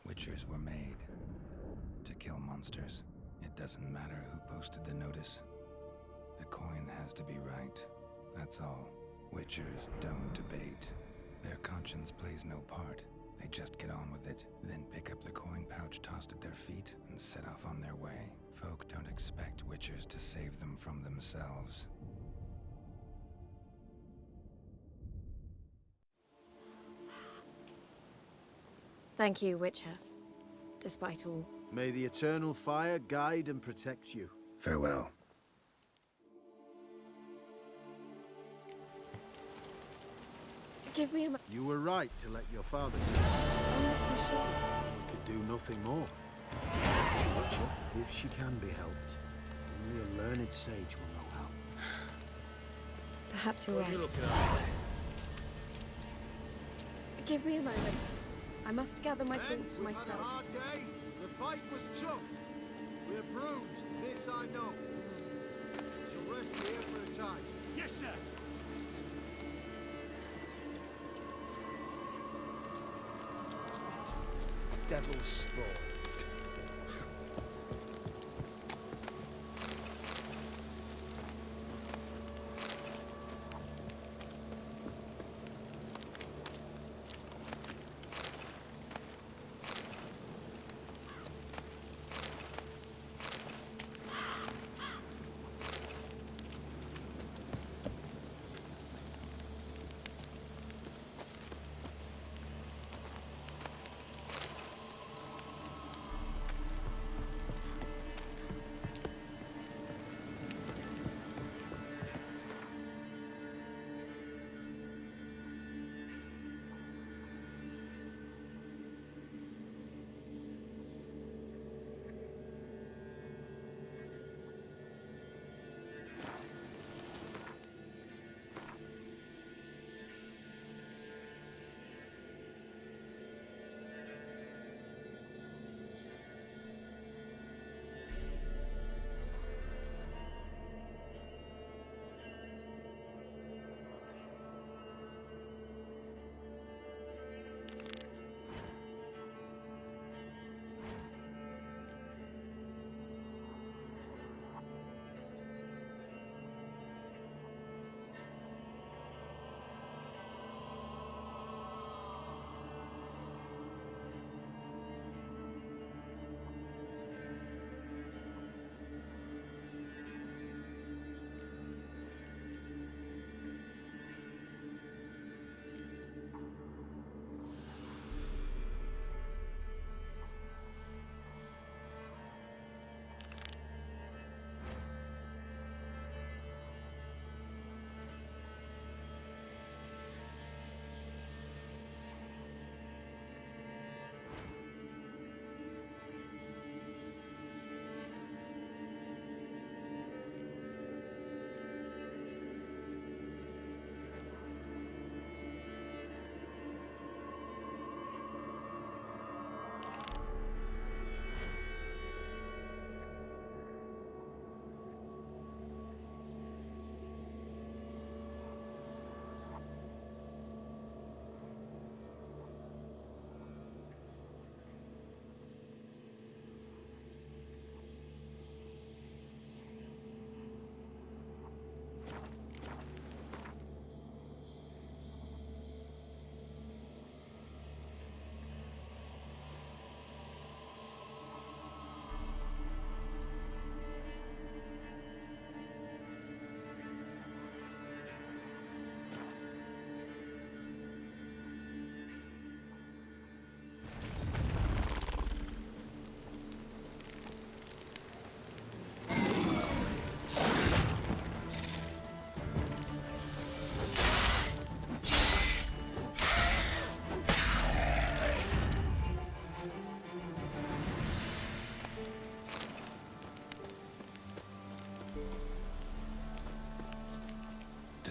Witchers were made to kill monsters. It doesn't matter who posted the notice. The coin has to be right. That's all. Witchers don't debate. Their conscience plays no part. They just get on with it, then pick up the coin pouch tossed at their feet and set off on their way. Folk don't expect Witchers to save them from themselves. Thank you, Witcher. Despite all. May the Eternal Fire guide and protect you. Farewell. Give me a You were right to let your father take her. I'm not so sure. We could do nothing more. Witcher, if she can be helped, only a learned sage will know how. Perhaps you're right. Give me a moment. I must gather my thoughts myself. Had a hard day. The fight was tough. We're bruised, this I know. Shall rest here for a time. Yes, sir. Devil's spawn.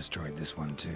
destroyed this one too.